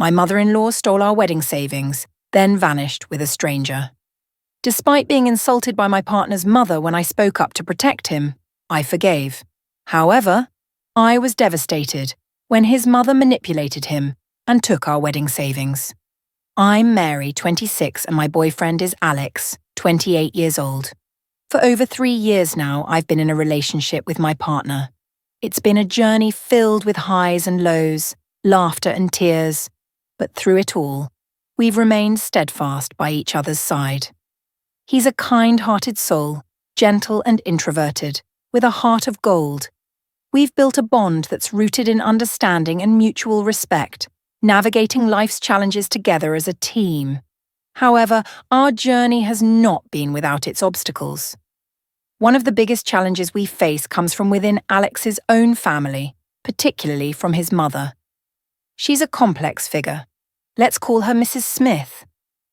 My mother-in-law stole our wedding savings, then vanished with a stranger. Despite being insulted by my partner's mother when I spoke up to protect him, I forgave. However, I was devastated when his mother manipulated him and took our wedding savings. I'm Mary, 26, and my boyfriend is Alex, 28 years old. For over 3 years now, I've been in a relationship with my partner. It's been a journey filled with highs and lows, laughter and tears, but through it all, we've remained steadfast by each other's side. He's a kind-hearted soul, gentle and introverted, with a heart of gold. We've built a bond that's rooted in understanding and mutual respect, navigating life's challenges together as a team. However, our journey has not been without its obstacles. One of the biggest challenges we face comes from within Alex's own family, particularly from his mother. She's a complex figure. Let's call her Mrs. Smith.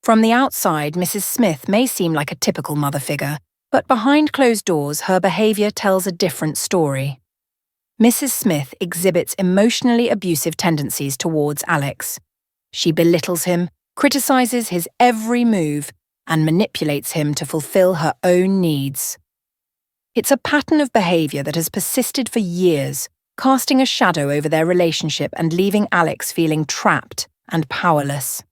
From the outside, Mrs. Smith may seem like a typical mother figure, but behind closed doors, her behavior tells a different story. Mrs. Smith exhibits emotionally abusive tendencies towards Alex. She belittles him, criticizes his every move, and manipulates him to fulfill her own needs. It's a pattern of behavior that has persisted for years, casting a shadow over their relationship and leaving Alex feeling trapped and powerless.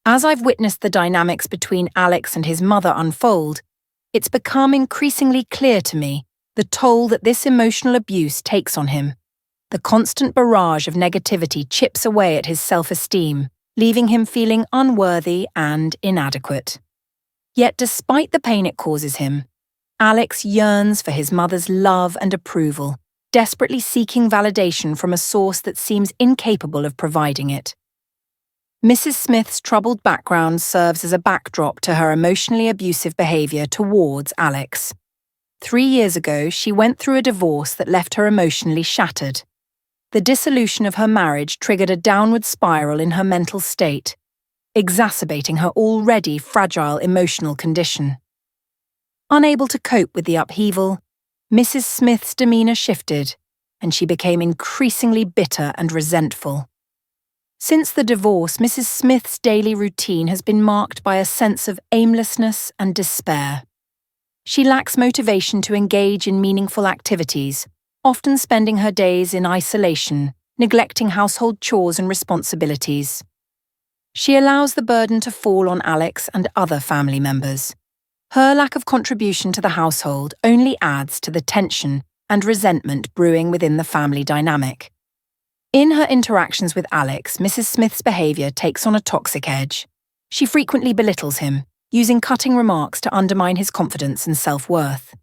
As I've witnessed the dynamics between Alex and his mother unfold, it's become increasingly clear to me the toll that this emotional abuse takes on him. The constant barrage of negativity chips away at his self-esteem, leaving him feeling unworthy and inadequate. Yet despite the pain it causes him, Alex yearns for his mother's love and approval, desperately seeking validation from a source that seems incapable of providing it. Mrs. Smith's troubled background serves as a backdrop to her emotionally abusive behavior towards Alex. 3 years ago, she went through a divorce that left her emotionally shattered. The dissolution of her marriage triggered a downward spiral in her mental state, exacerbating her already fragile emotional condition. Unable to cope with the upheaval, Mrs. Smith's demeanor shifted, and she became increasingly bitter and resentful. Since the divorce, Mrs. Smith's daily routine has been marked by a sense of aimlessness and despair. She lacks motivation to engage in meaningful activities, often spending her days in isolation, neglecting household chores and responsibilities. She allows the burden to fall on Alex and other family members. Her lack of contribution to the household only adds to the tension and resentment brewing within the family dynamic. In her interactions with Alex, Mrs. Smith's behavior takes on a toxic edge. She frequently belittles him, using cutting remarks to undermine his confidence and self-worth.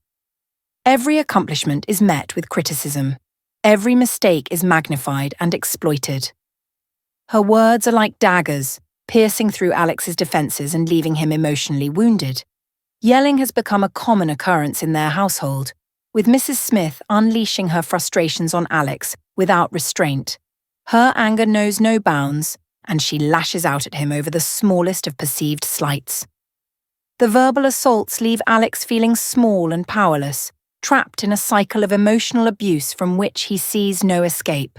Every accomplishment is met with criticism. Every mistake is magnified and exploited. Her words are like daggers, piercing through Alex's defenses and leaving him emotionally wounded. Yelling has become a common occurrence in their household, with Mrs. Smith unleashing her frustrations on Alex without restraint. Her anger knows no bounds, and she lashes out at him over the smallest of perceived slights. The verbal assaults leave Alex feeling small and powerless, trapped in a cycle of emotional abuse from which he sees no escape.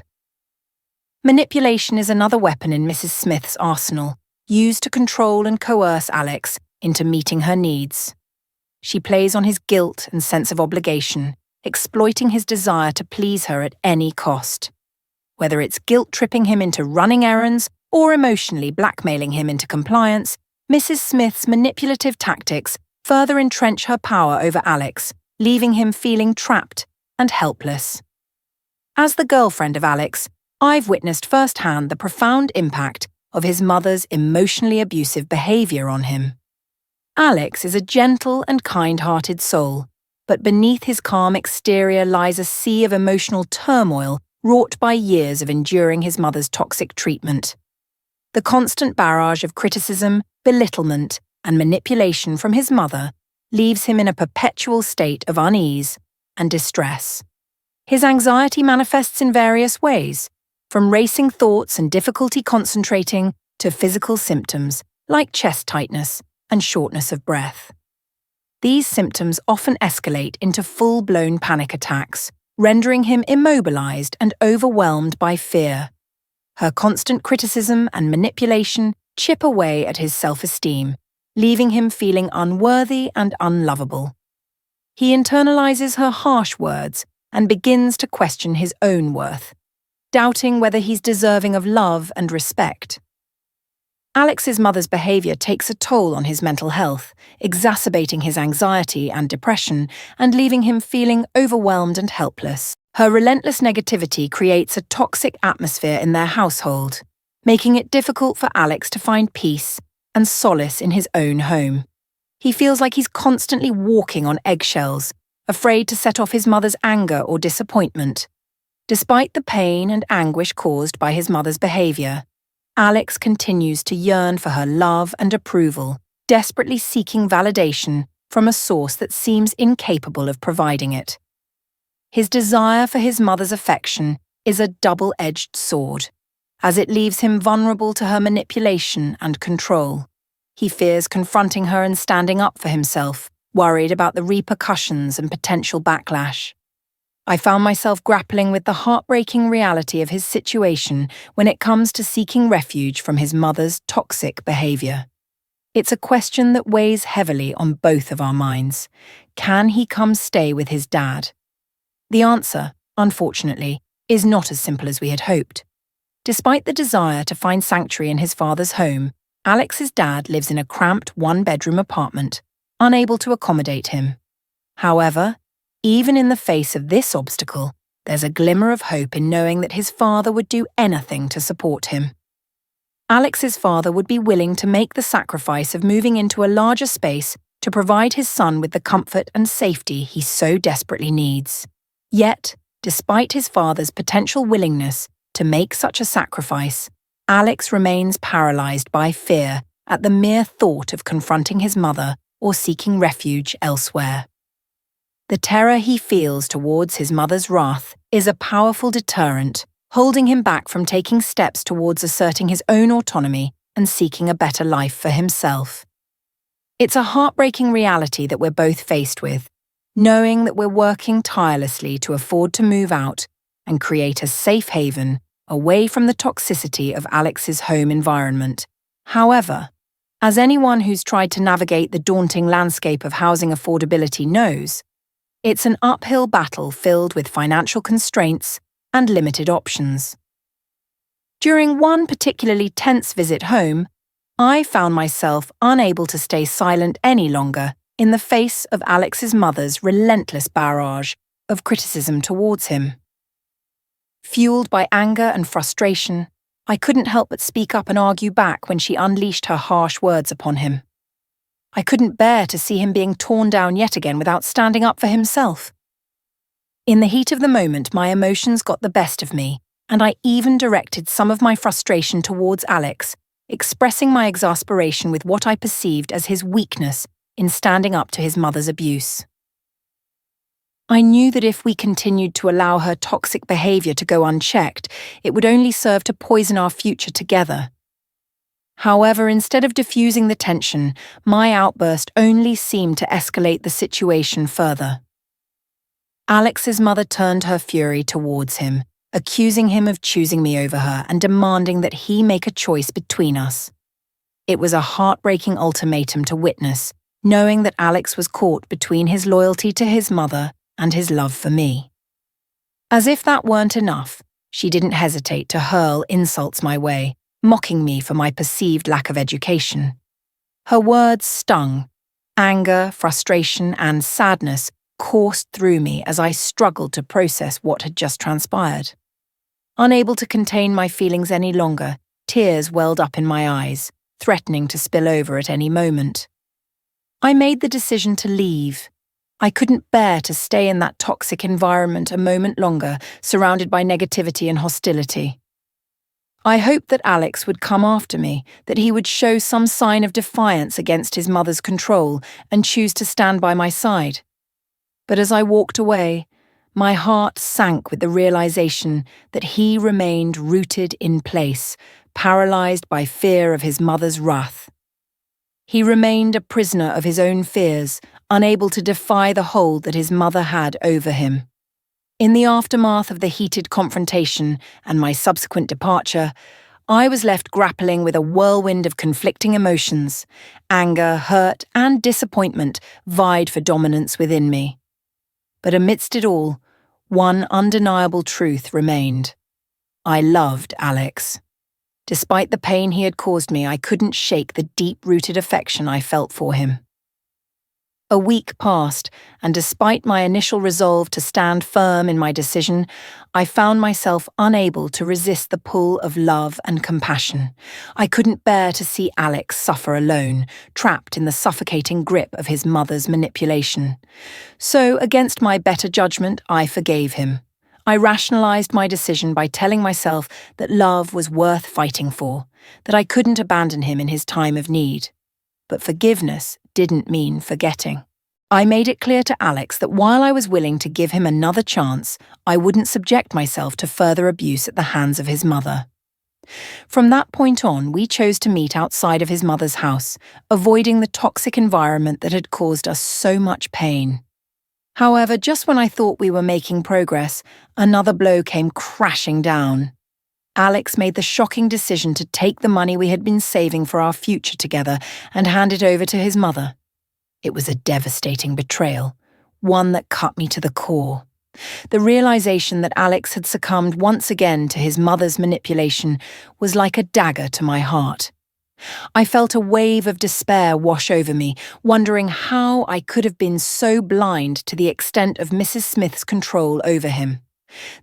Manipulation is another weapon in Mrs. Smith's arsenal, used to control and coerce Alex into meeting her needs. She plays on his guilt and sense of obligation, exploiting his desire to please her at any cost. Whether it's guilt-tripping him into running errands or emotionally blackmailing him into compliance, Mrs. Smith's manipulative tactics further entrench her power over Alex, leaving him feeling trapped and helpless. As the girlfriend of Alex, I've witnessed firsthand the profound impact of his mother's emotionally abusive behavior on him. Alex is a gentle and kind-hearted soul, but beneath his calm exterior lies a sea of emotional turmoil wrought by years of enduring his mother's toxic treatment. The constant barrage of criticism, belittlement, and manipulation from his mother leaves him in a perpetual state of unease and distress. His anxiety manifests in various ways, from racing thoughts and difficulty concentrating to physical symptoms like chest tightness and shortness of breath. These symptoms often escalate into full-blown panic attacks, rendering him immobilized and overwhelmed by fear. Her constant criticism and manipulation chip away at his self-esteem, leaving him feeling unworthy and unlovable. He internalizes her harsh words and begins to question his own worth, doubting whether he's deserving of love and respect. Alex's mother's behavior takes a toll on his mental health, exacerbating his anxiety and depression and leaving him feeling overwhelmed and helpless. Her relentless negativity creates a toxic atmosphere in their household, making it difficult for Alex to find peace and solace in his own home. He feels like he's constantly walking on eggshells, afraid to set off his mother's anger or disappointment. Despite the pain and anguish caused by his mother's behavior, Alex continues to yearn for her love and approval, desperately seeking validation from a source that seems incapable of providing it. His desire for his mother's affection is a double-edged sword, as it leaves him vulnerable to her manipulation and control. He fears confronting her and standing up for himself, worried about the repercussions and potential backlash. I found myself grappling with the heartbreaking reality of his situation when it comes to seeking refuge from his mother's toxic behavior. It's a question that weighs heavily on both of our minds. Can he come stay with his dad? The answer, unfortunately, is not as simple as we had hoped. Despite the desire to find sanctuary in his father's home, Alex's dad lives in a cramped one-bedroom apartment, unable to accommodate him. However, even in the face of this obstacle, there's a glimmer of hope in knowing that his father would do anything to support him. Alex's father would be willing to make the sacrifice of moving into a larger space to provide his son with the comfort and safety he so desperately needs. Yet, despite his father's potential willingness to make such a sacrifice, Alex remains paralyzed by fear at the mere thought of confronting his mother or seeking refuge elsewhere. The terror he feels towards his mother's wrath is a powerful deterrent, holding him back from taking steps towards asserting his own autonomy and seeking a better life for himself. It's a heartbreaking reality that we're both faced with, knowing that we're working tirelessly to afford to move out and create a safe haven away from the toxicity of Alex's home environment. However, as anyone who's tried to navigate the daunting landscape of housing affordability knows, it's an uphill battle filled with financial constraints and limited options. During one particularly tense visit home, I found myself unable to stay silent any longer in the face of Alex's mother's relentless barrage of criticism towards him. Fueled by anger and frustration, I couldn't help but speak up and argue back when she unleashed her harsh words upon him. I couldn't bear to see him being torn down yet again without standing up for himself. In the heat of the moment, my emotions got the best of me, and I even directed some of my frustration towards Alex, expressing my exasperation with what I perceived as his weakness in standing up to his mother's abuse. I knew that if we continued to allow her toxic behavior to go unchecked, it would only serve to poison our future together. However, instead of diffusing the tension, my outburst only seemed to escalate the situation further. Alex's mother turned her fury towards him, accusing him of choosing me over her and demanding that he make a choice between us. It was a heartbreaking ultimatum to witness, knowing that Alex was caught between his loyalty to his mother and his love for me. As if that weren't enough, she didn't hesitate to hurl insults my way, mocking me for my perceived lack of education. Her words stung. Anger, frustration, and sadness coursed through me as I struggled to process what had just transpired. Unable to contain my feelings any longer, tears welled up in my eyes, threatening to spill over at any moment. I made the decision to leave. I couldn't bear to stay in that toxic environment a moment longer, surrounded by negativity and hostility. I hoped that Alex would come after me, that he would show some sign of defiance against his mother's control and choose to stand by my side. But as I walked away, my heart sank with the realization that he remained rooted in place, paralyzed by fear of his mother's wrath. He remained a prisoner of his own fears, unable to defy the hold that his mother had over him. In the aftermath of the heated confrontation and my subsequent departure, I was left grappling with a whirlwind of conflicting emotions. Anger, hurt, and disappointment vied for dominance within me. But amidst it all, one undeniable truth remained. I loved Alex. Despite the pain he had caused me, I couldn't shake the deep-rooted affection I felt for him. A week passed, and despite my initial resolve to stand firm in my decision, I found myself unable to resist the pull of love and compassion. I couldn't bear to see Alex suffer alone, trapped in the suffocating grip of his mother's manipulation. So, against my better judgment, I forgave him. I rationalized my decision by telling myself that love was worth fighting for, that I couldn't abandon him in his time of need. But forgiveness didn't mean forgetting. I made it clear to Alex that while I was willing to give him another chance, I wouldn't subject myself to further abuse at the hands of his mother. From that point on, we chose to meet outside of his mother's house, avoiding the toxic environment that had caused us so much pain. However, just when I thought we were making progress, another blow came crashing down. Alex made the shocking decision to take the money we had been saving for our future together and hand it over to his mother. It was a devastating betrayal, one that cut me to the core. The realization that Alex had succumbed once again to his mother's manipulation was like a dagger to my heart. I felt a wave of despair wash over me, wondering how I could have been so blind to the extent of Mrs. Smith's control over him.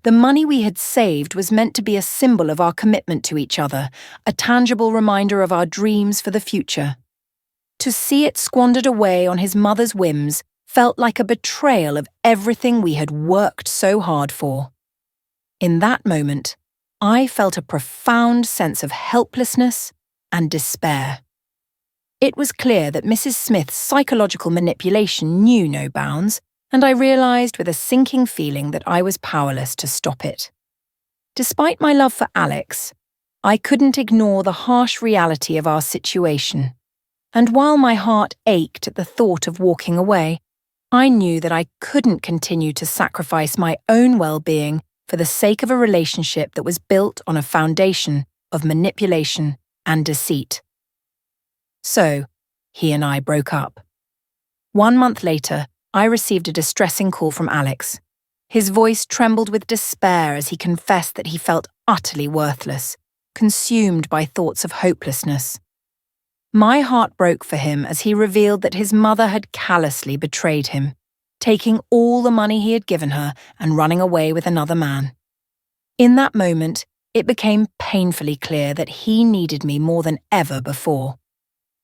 The money we had saved was meant to be a symbol of our commitment to each other, a tangible reminder of our dreams for the future. To see it squandered away on his mother's whims felt like a betrayal of everything we had worked so hard for. In that moment, I felt a profound sense of helplessness and despair. It was clear that Mrs. Smith's psychological manipulation knew no bounds, and I realized with a sinking feeling that I was powerless to stop it. Despite my love for Alex, I couldn't ignore the harsh reality of our situation. And while my heart ached at the thought of walking away, I knew that I couldn't continue to sacrifice my own well-being for the sake of a relationship that was built on a foundation of manipulation and deceit. So, he and I broke up. 1 month later, I received a distressing call from Alex. His voice trembled with despair as he confessed that he felt utterly worthless, consumed by thoughts of hopelessness. My heart broke for him as he revealed that his mother had callously betrayed him, taking all the money he had given her and running away with another man. In that moment, it became painfully clear that he needed me more than ever before.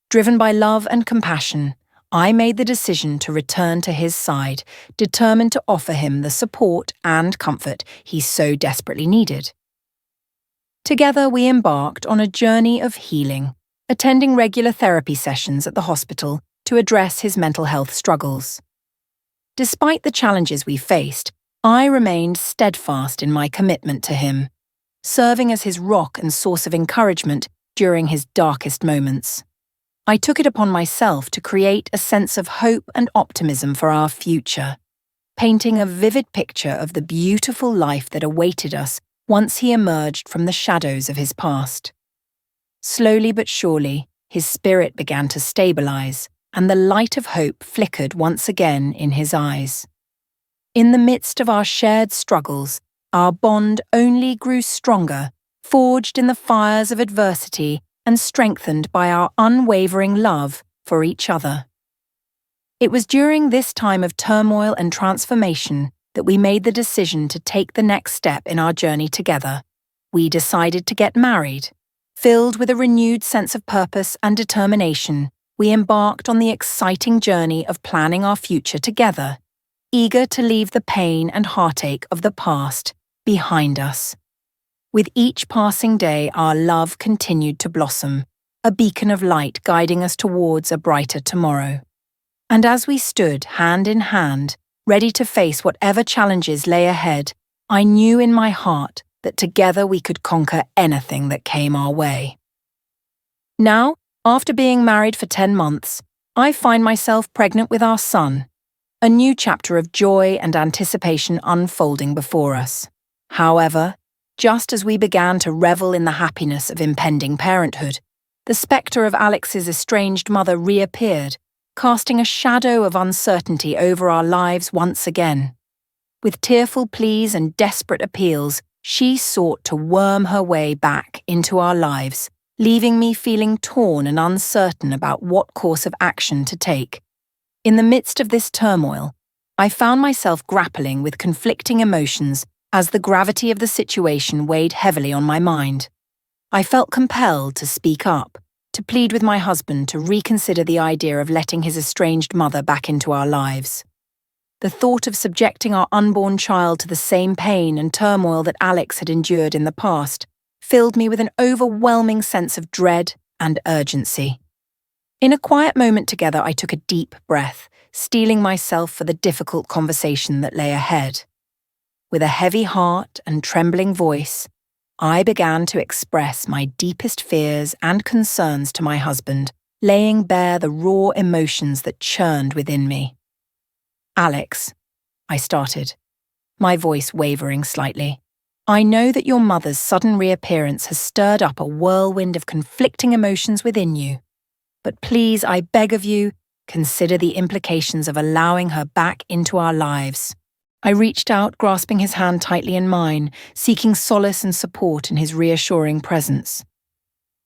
Driven by love and compassion, I made the decision to return to his side, determined to offer him the support and comfort he so desperately needed. Together, we embarked on a journey of healing, attending regular therapy sessions at the hospital to address his mental health struggles. Despite the challenges we faced, I remained steadfast in my commitment to him, serving as his rock and source of encouragement during his darkest moments. I took it upon myself to create a sense of hope and optimism for our future, painting a vivid picture of the beautiful life that awaited us once he emerged from the shadows of his past. Slowly but surely, his spirit began to stabilize, and the light of hope flickered once again in his eyes. In the midst of our shared struggles, our bond only grew stronger, forged in the fires of adversity and strengthened by our unwavering love for each other. It was during this time of turmoil and transformation that we made the decision to take the next step in our journey together. We decided to get married. Filled with a renewed sense of purpose and determination, we embarked on the exciting journey of planning our future together, eager to leave the pain and heartache of the past behind us. With each passing day, our love continued to blossom, a beacon of light guiding us towards a brighter tomorrow. And as we stood hand in hand, ready to face whatever challenges lay ahead, I knew in my heart that together we could conquer anything that came our way. Now, after being married for 10 months, I find myself pregnant with our son. A new chapter of joy and anticipation unfolding before us. However, just as we began to revel in the happiness of impending parenthood, the spectre of Alex's estranged mother reappeared, casting a shadow of uncertainty over our lives once again. With tearful pleas and desperate appeals, she sought to worm her way back into our lives, leaving me feeling torn and uncertain about what course of action to take. In the midst of this turmoil, I found myself grappling with conflicting emotions as the gravity of the situation weighed heavily on my mind. I felt compelled to speak up, to plead with my husband to reconsider the idea of letting his estranged mother back into our lives. The thought of subjecting our unborn child to the same pain and turmoil that Alex had endured in the past filled me with an overwhelming sense of dread and urgency. In a quiet moment together, I took a deep breath, steeling myself for the difficult conversation that lay ahead. With a heavy heart and trembling voice, I began to express my deepest fears and concerns to my husband, laying bare the raw emotions that churned within me. "Alex," I started, my voice wavering slightly, "I know that your mother's sudden reappearance has stirred up a whirlwind of conflicting emotions within you. But please, I beg of you, consider the implications of allowing her back into our lives." I reached out, grasping his hand tightly in mine, seeking solace and support in his reassuring presence.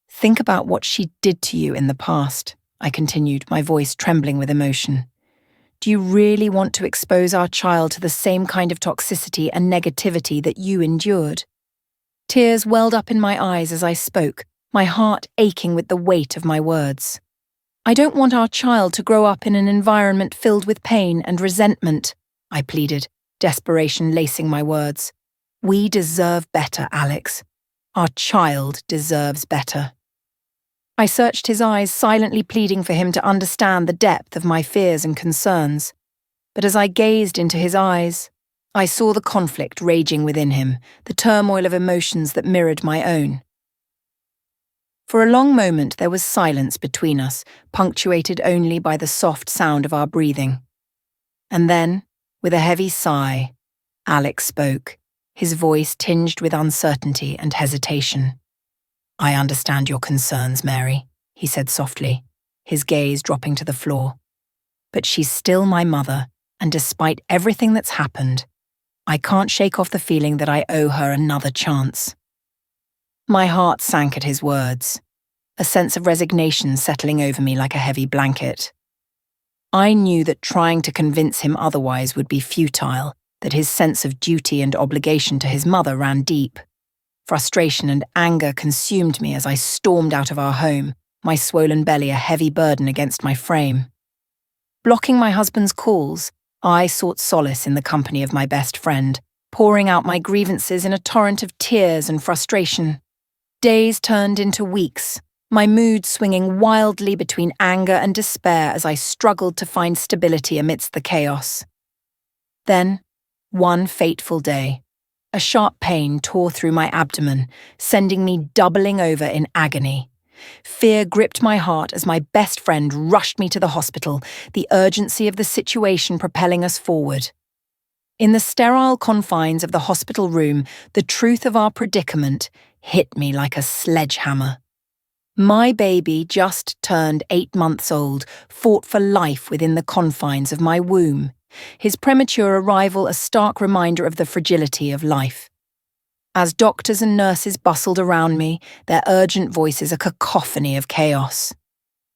"Think about what she did to you in the past," I continued, my voice trembling with emotion. "Do you really want to expose our child to the same kind of toxicity and negativity that you endured?" Tears welled up in my eyes as I spoke, my heart aching with the weight of my words. "I don't want our child to grow up in an environment filled with pain and resentment," I pleaded, desperation lacing my words. "We deserve better, Alex. Our child deserves better." I searched his eyes, silently pleading for him to understand the depth of my fears and concerns. But as I gazed into his eyes, I saw the conflict raging within him, the turmoil of emotions that mirrored my own. For a long moment there was silence between us, punctuated only by the soft sound of our breathing. And then, with a heavy sigh, Alex spoke, his voice tinged with uncertainty and hesitation. "I understand your concerns, Mary," he said softly, his gaze dropping to the floor. "But she's still my mother, and despite everything that's happened, I can't shake off the feeling that I owe her another chance." My heart sank at his words, a sense of resignation settling over me like a heavy blanket. I knew that trying to convince him otherwise would be futile, that his sense of duty and obligation to his mother ran deep. Frustration and anger consumed me as I stormed out of our home, my swollen belly a heavy burden against my frame. Blocking my husband's calls, I sought solace in the company of my best friend, pouring out my grievances in a torrent of tears and frustration. Days turned into weeks, my mood swinging wildly between anger and despair as I struggled to find stability amidst the chaos. Then, one fateful day, a sharp pain tore through my abdomen, sending me doubling over in agony. Fear gripped my heart as my best friend rushed me to the hospital, the urgency of the situation propelling us forward. In the sterile confines of the hospital room, the truth of our predicament hit me like a sledgehammer. My baby, just turned 8 months old, fought for life within the confines of my womb, his premature arrival a stark reminder of the fragility of life. As doctors and nurses bustled around me, their urgent voices a cacophony of chaos.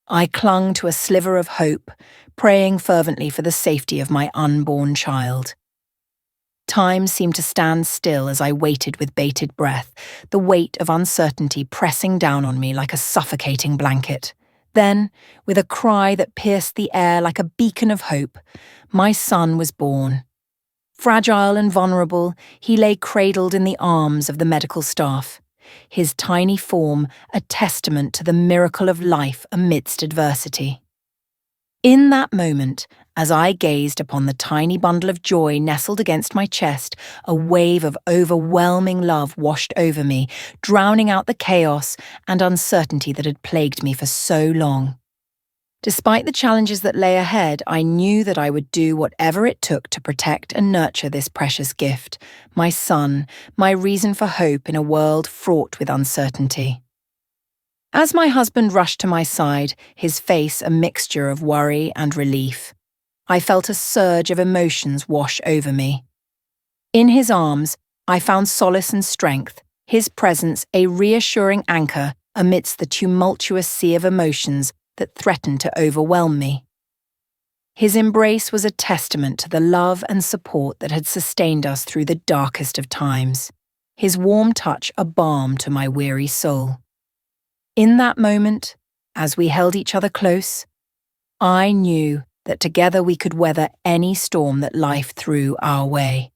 I clung to a sliver of hope, praying fervently for the safety of my unborn child. Time seemed to stand still as I waited with bated breath, the weight of uncertainty pressing down on me like a suffocating blanket. Then, with a cry that pierced the air like a beacon of hope, my son was born. Fragile and vulnerable, he lay cradled in the arms of the medical staff, his tiny form a testament to the miracle of life amidst adversity. In that moment, as I gazed upon the tiny bundle of joy nestled against my chest, a wave of overwhelming love washed over me, drowning out the chaos and uncertainty that had plagued me for so long. Despite the challenges that lay ahead, I knew that I would do whatever it took to protect and nurture this precious gift, my son, my reason for hope in a world fraught with uncertainty. As my husband rushed to my side, his face a mixture of worry and relief, I felt a surge of emotions wash over me. In his arms, I found solace and strength, his presence a reassuring anchor amidst the tumultuous sea of emotions that threatened to overwhelm me. His embrace was a testament to the love and support that had sustained us through the darkest of times, his warm touch a balm to my weary soul. In that moment, as we held each other close, I knew that together we could weather any storm that life threw our way.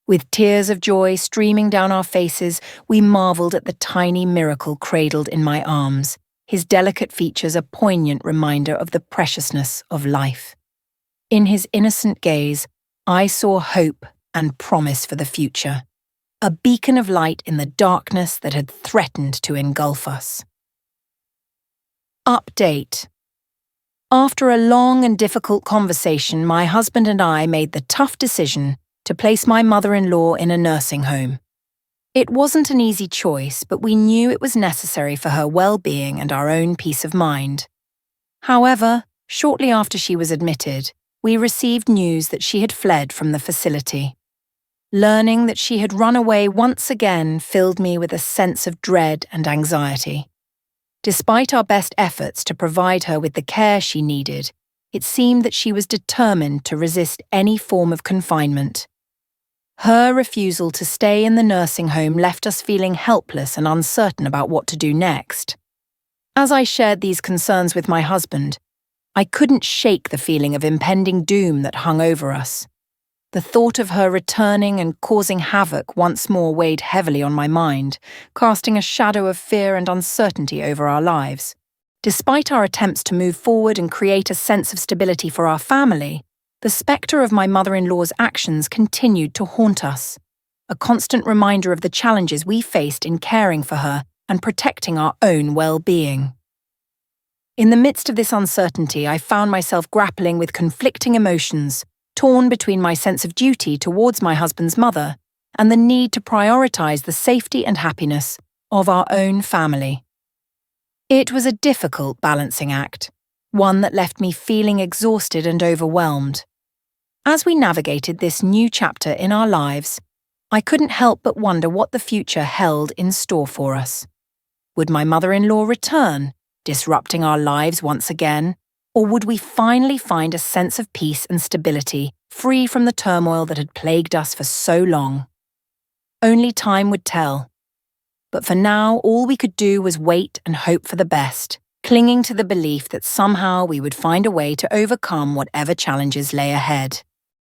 With tears of joy streaming down our faces, we marveled at the tiny miracle cradled in my arms, his delicate features a poignant reminder of the preciousness of life. In his innocent gaze, I saw hope and promise for the future, a beacon of light in the darkness that had threatened to engulf us. Update. After a long and difficult conversation, my husband and I made the tough decision to place my mother-in-law in a nursing home. It wasn't an easy choice, but we knew it was necessary for her well-being and our own peace of mind. However, shortly after she was admitted, we received news that she had fled from the facility. Learning that she had run away once again filled me with a sense of dread and anxiety. Despite our best efforts to provide her with the care she needed, it seemed that she was determined to resist any form of confinement. Her refusal to stay in the nursing home left us feeling helpless and uncertain about what to do next. As I shared these concerns with my husband, I couldn't shake the feeling of impending doom that hung over us. The thought of her returning and causing havoc once more weighed heavily on my mind, casting a shadow of fear and uncertainty over our lives. Despite our attempts to move forward and create a sense of stability for our family, the spectre of my mother-in-law's actions continued to haunt us, a constant reminder of the challenges we faced in caring for her and protecting our own well-being. In the midst of this uncertainty, I found myself grappling with conflicting emotions, torn between my sense of duty towards my husband's mother and the need to prioritize the safety and happiness of our own family. It was a difficult balancing act, one that left me feeling exhausted and overwhelmed. As we navigated this new chapter in our lives, I couldn't help but wonder what the future held in store for us. Would my mother-in-law return, disrupting our lives once again, or would we finally find a sense of peace and stability, free from the turmoil that had plagued us for so long? Only time would tell. But for now, all we could do was wait and hope for the best, clinging to the belief that somehow we would find a way to overcome whatever challenges lay ahead.